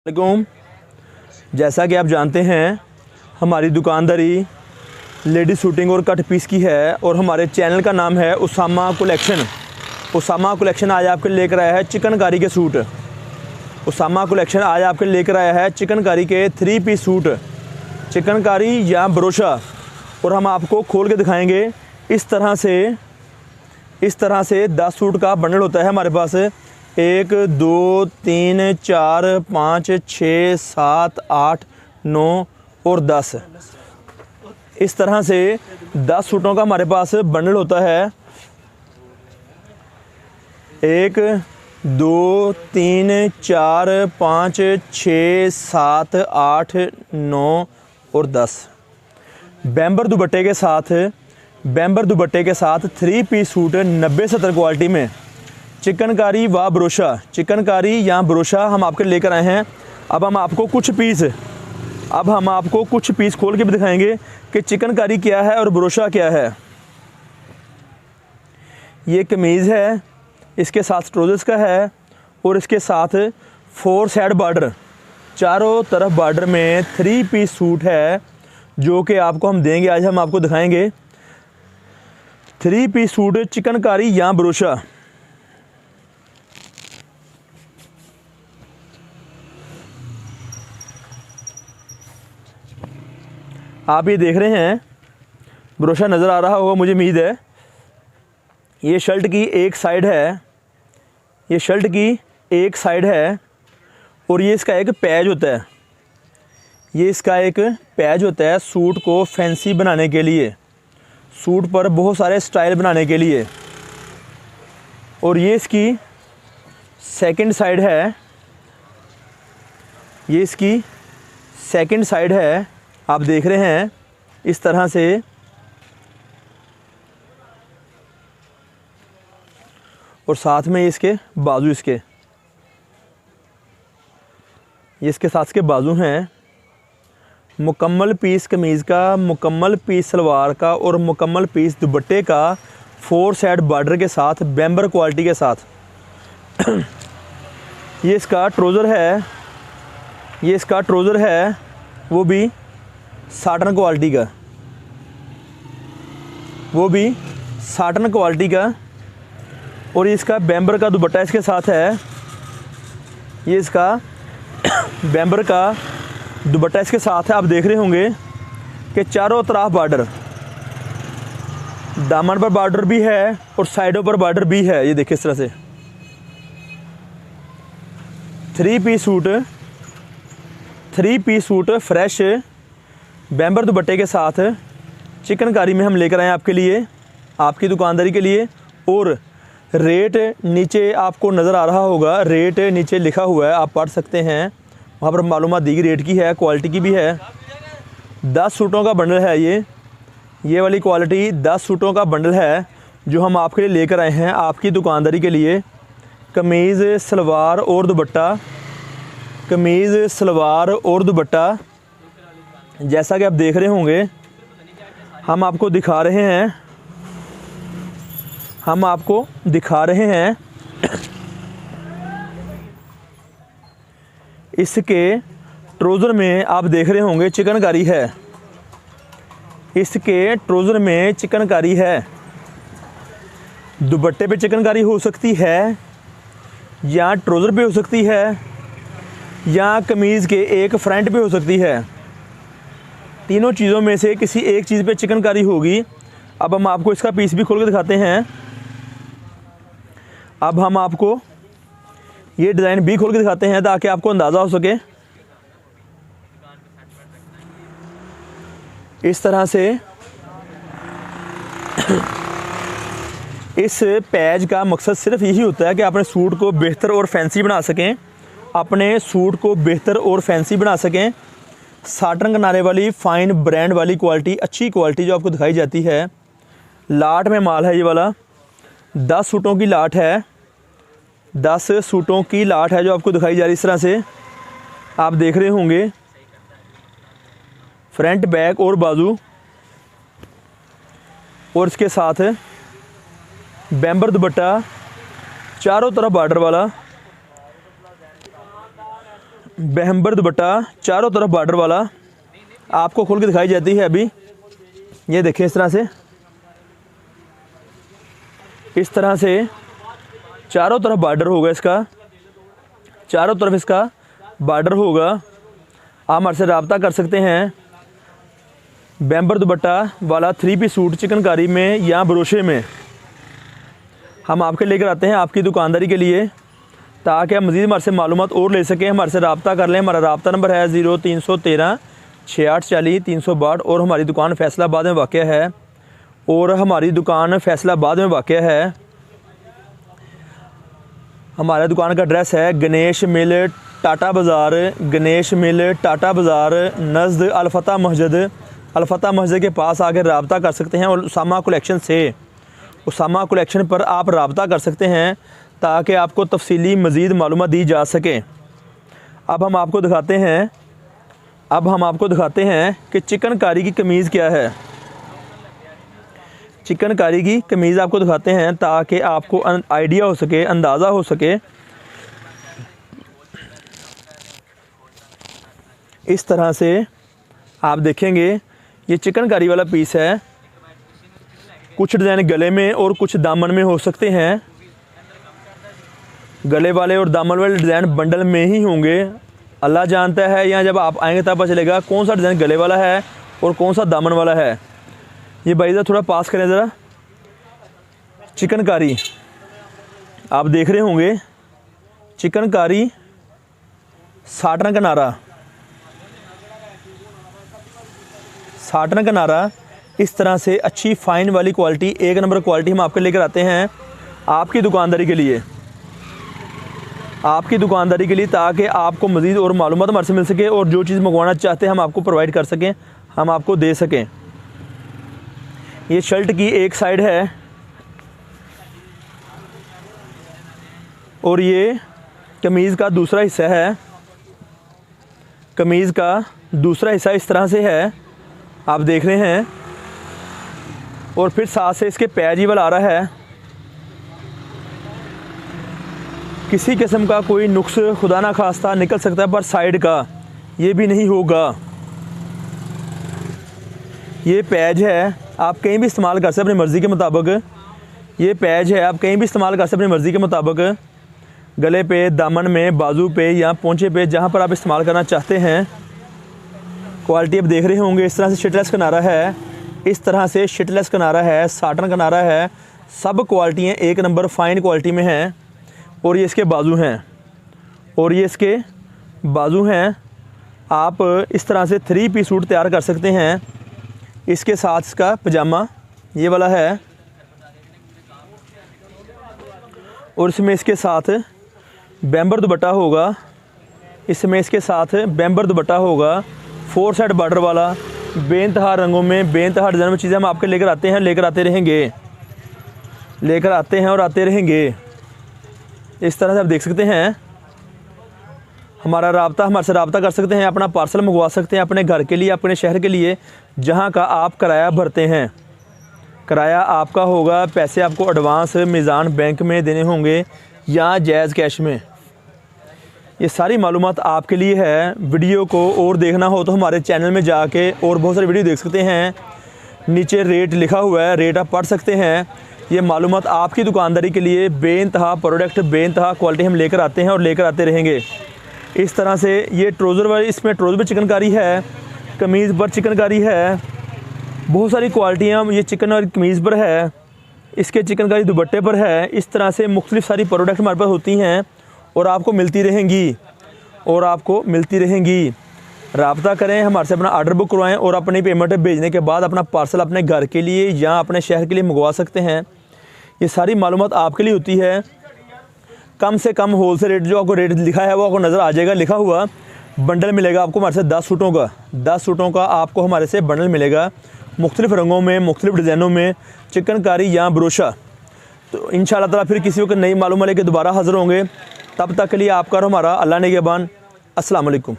वालेकुम। जैसा कि आप जानते हैं हमारी दुकानदारी लेडीज़ शूटिंग और कट पीस की है और हमारे चैनल का नाम है उसामा कलेक्शन। उसामा कलेक्शन आज आपके लेकर आया है चिकनकारी के सूट। उसामा कलेक्शन आज आपके लेकर आया है चिकनकारी के 3 पीस सूट, चिकनकारी या ब्रोशा। और हम आपको खोल के दिखाएंगे। इस तरह से 10 सूट का बंडल होता है हमारे पास। 1 2 3 4 5 6 7 8 9 और 10। इस तरह से 10 सूटों का हमारे पास बंडल होता है। 1 2 3 4 5 6 7 8 9 और 10। बैम्बर दुपट्टे के साथ 3 पीस सूट 90-70 क्वालिटी में चिकनकारी व ब्रोशा, चिकनकारी या ब्रोशा हम आपके लेकर आए हैं। अब हम आपको कुछ पीस खोल के भी दिखाएंगे कि चिकनकारी क्या है और ब्रोशा क्या है। ये कमीज़ है, इसके साथ ट्राउज़र्स का है और इसके साथ 4 साइड बार्डर, चारों तरफ बार्डर में 3 पीस सूट है जो कि आपको हम देंगे। आज हम आपको दिखाएंगे 3 पीस सूट चिकनकारी या ब्रोशा। आप ये देख रहे हैं, ब्रोशा नज़र आ रहा होगा मुझे उम्मीद है। ये शर्ट की एक साइड है, और ये इसका एक पैच होता है। सूट को फैंसी बनाने के लिए, सूट पर बहुत सारे स्टाइल बनाने के लिए। और ये इसकी सेकंड साइड है, आप देख रहे हैं इस तरह से। और साथ में इसके बाजू, ये इसके साथ के बाजू हैं। मुकम्मल पीस कमीज़ का, मुकम्मल पीस सलवार का और मुकम्मल पीस दुपट्टे का 4 साइड बार्डर के साथ, बैम्बर क्वालिटी के साथ। ये इसका ट्राउज़र है, वो भी साटन क्वालिटी का। और इसका बैम्बर का दुपट्टा इसके साथ है। ये इसका बैम्बर का दुपट्टा इसके साथ है। आप देख रहे होंगे कि चारों तरफ बार्डर, दामन पर बार्डर भी है और साइडों पर बार्डर भी है। ये देखिए इस तरह से 3 पीस सूट फ्रेश बैम्बर दुपट्टे के साथ चिकनकारी में हम लेकर आए आपके लिए, आपकी दुकानदारी के लिए। और रेट नीचे आपको नज़र आ रहा होगा, रेट नीचे लिखा हुआ है, आप पढ़ सकते हैं। वहाँ पर मालूमात दी गई रेट की है, क्वालिटी की भी है। 10 सूटों का बंडल है ये वाली क्वालिटी 10 सूटों का बंडल है जो हम आपके लिए लेकर आए हैं आपकी दुकानदारी के लिए। कमीज़ सलवार और दुपट्टा जैसा कि आप देख रहे होंगे, हम आपको दिखा रहे हैं। इसके ट्राउज़र में आप देख रहे होंगे चिकनकारी है। दुपट्टे पे चिकनकारी हो सकती है, या ट्राउज़र पे हो सकती है, या कमीज़ के एक फ्रंट पे हो सकती है। तीनों चीज़ों में से किसी एक चीज़ पे चिकनकारी होगी। अब हम आपको इसका पीस भी खोल के दिखाते हैं। अब हम आपको ये डिज़ाइन भी खोल के दिखाते हैं ताकि आपको अंदाज़ा हो सके। इस तरह से इस पैच का मकसद सिर्फ यही होता है कि अपने सूट को बेहतर और फैंसी बना सकें। साटन किनारे वाली फाइन ब्रांड वाली क्वालिटी, अच्छी क्वालिटी जो आपको दिखाई जाती है। लाट में माल है ये वाला। 10 सूटों की लाट है, 10 सूटों की लाट है जो आपको दिखाई जा रही है। इस तरह से आप देख रहे होंगे फ्रंट, बैक और बाजू, और इसके साथ बैम्बर दुपट्टा, चारों तरफ बार्डर वाला। बहम्बर दुपट्टा चारों तरफ बॉर्डर वाला, आपको खोल के दिखाई जाती है अभी। ये देखिए इस तरह से चारों तरफ बॉर्डर होगा इसका, चारों तरफ इसका बॉर्डर होगा। आप हमारे से रब्ता कर सकते हैं। बहम्बर दुपट्टा वाला 3 पीस सूट चिकनकारी में या ब्रोशे में हम आपके लेकर आते हैं आपकी दुकानदारी के लिए, ताकि आप मज़ीद हमारे से मालूमात और ले सकें। हमारे से रब्ता कर लें। हमारा रब्ता नंबर है 0313 6840 362 और हमारी दुकान फैसलाबाद में वाक़ है। हमारे दुकान का एड्रेस है गणेश मिल टाटा बाज़ार, गणेश मिल टाटा बाज़ार नज़द अलफ़ता मस्जिद के पास आके रब्ता कर सकते हैं। और उसामा कलेक्शन पर आप रब्ता कर सकते हैं ताकि आपको तफसीली मज़ीद मालूमात दी जा सके। अब हम आपको दिखाते हैं कि चिकनकारी की कमीज़ क्या है। चिकनकारी की कमीज़ आपको दिखाते हैं ताकि आपको आइडिया हो सके, अंदाज़ा हो सके। इस तरह से आप देखेंगे ये चिकनकारी वाला पीस है। कुछ डिज़ाइन गले में और कुछ दामन में हो सकते हैं। गले वाले और दामन वाले डिज़ाइन बंडल में ही होंगे। अल्लाह जानता है, यहाँ जब आप आएंगे तब पता चलेगा कौन सा डिज़ाइन गले वाला है और कौन सा दामन वाला है। ये भाई ज़रा थोड़ा पास करें ज़रा। चिकनकारी आप देख रहे होंगे, चिकनकारी साटन का नारा इस तरह से अच्छी फ़ाइन वाली क्वालिटी, 1 नंबर क्वालिटी हम आपके लेकर आते हैं आपकी दुकानदारी के लिए, ताकि आपको मज़ीद और मालूमात हमारे से मिल सके और जो चीज़ मंगवाना चाहते हैं हम आपको प्रोवाइड कर सकें, हम आपको दे सकें। ये शर्ट की एक साइड है और ये कमीज़ का दूसरा हिस्सा है। कमीज़ का दूसरा हिस्सा इस तरह से है, आप देख रहे हैं। और फिर साथ से इसके पैच ही वाला आ रहा है। किसी किस्म का कोई नुक्स खुदा ना खास्ता निकल सकता है, पर साइड का ये भी नहीं होगा। ये पैच है, आप कहीं भी इस्तेमाल कर सकते हैं अपनी मर्ज़ी के मुताबिक। ये पैच है, आप कहीं भी इस्तेमाल कर सकते हैं अपनी मर्ज़ी के मुताबिक। गले पे, दामन में, बाजू पे या पोंचे पे, जहाँ पर आप इस्तेमाल करना चाहते हैं। क्वालिटी आप देख रहे होंगे, इस तरह से शिटलेस किनारा है, इस तरह से शिटलेस किनारा है, साटन किनारा है। सब क्वालिटियाँ 1 नंबर फ़ाइन क्वालिटी में हैं। और ये इसके बाजू हैं। आप इस तरह से 3 पीस सूट तैयार कर सकते हैं। इसके साथ इसका पजामा ये वाला है और इसमें इसके साथ बहम्बर दुपट्टा होगा। 4 साइड बॉर्डर वाला, बेइंतहा रंगों में, बेइंतहा डिज़ाइन में चीज़ें हम आपके लेकर आते हैं और आते रहेंगे। इस तरह से आप देख सकते हैं। हमारे से रब्ता कर सकते हैं, अपना पार्सल मंगवा सकते हैं अपने घर के लिए, अपने शहर के लिए, जहां का आप किराया भरते हैं। किराया आपका होगा, पैसे आपको एडवांस मीज़ान बैंक में देने होंगे या जायज़ कैश में। ये सारी मालूमात आपके लिए है। वीडियो को और देखना हो तो हमारे चैनल में जाके और बहुत सारी वीडियो देख सकते हैं। नीचे रेट लिखा हुआ है, रेट आप पढ़ सकते हैं। ये मालूमात आपकी दुकानदारी के लिए बेइंतहा प्रोडक्ट, बेइंतहा क्वालिटी हम लेकर आते हैं और लेकर आते रहेंगे। इस तरह से ये ट्रोज़र वाली, इसमें ट्रोज़र पर चिकनकारी है, कमीज़ पर चिकनकारी है, बहुत सारी क्वालिटियाँ ये चिकन और कमीज़ पर है, इसके चिकनकारी दुपट्टे पर है। इस तरह से मुख्तलिफ़ सारी प्रोडक्ट हमारे पास होती हैं और आपको मिलती रहेंगी। रब्ता करें, हमारे से अपना ऑर्डर बुक करवाएं और अपनी पेमेंट भेजने के बाद अपना पार्सल अपने घर के लिए या अपने शहर के लिए मंगवा सकते हैं। ये सारी मालूमात आपके लिए होती है। कम से कम होलसेल रेट, जो आपको रेट लिखा है वो आपको नज़र आ जाएगा। लिखा हुआ बंडल मिलेगा आपको हमारे से 10 सूटों का आपको हमारे से बंडल मिलेगा, मुख्तलिफ़ रंगों में, मुख्तलिफ़ डिज़ाइनों में, चिकनकारी या ब्रोशा। तो इंशाअल्लाह ताला फिर किसी वक्त नई मालूमात लेके दोबारा हाज़िर होंगे। तब तक के लिए आपका और हमारा अल्लाह निगहबान। अस्सलाम वालेकुम।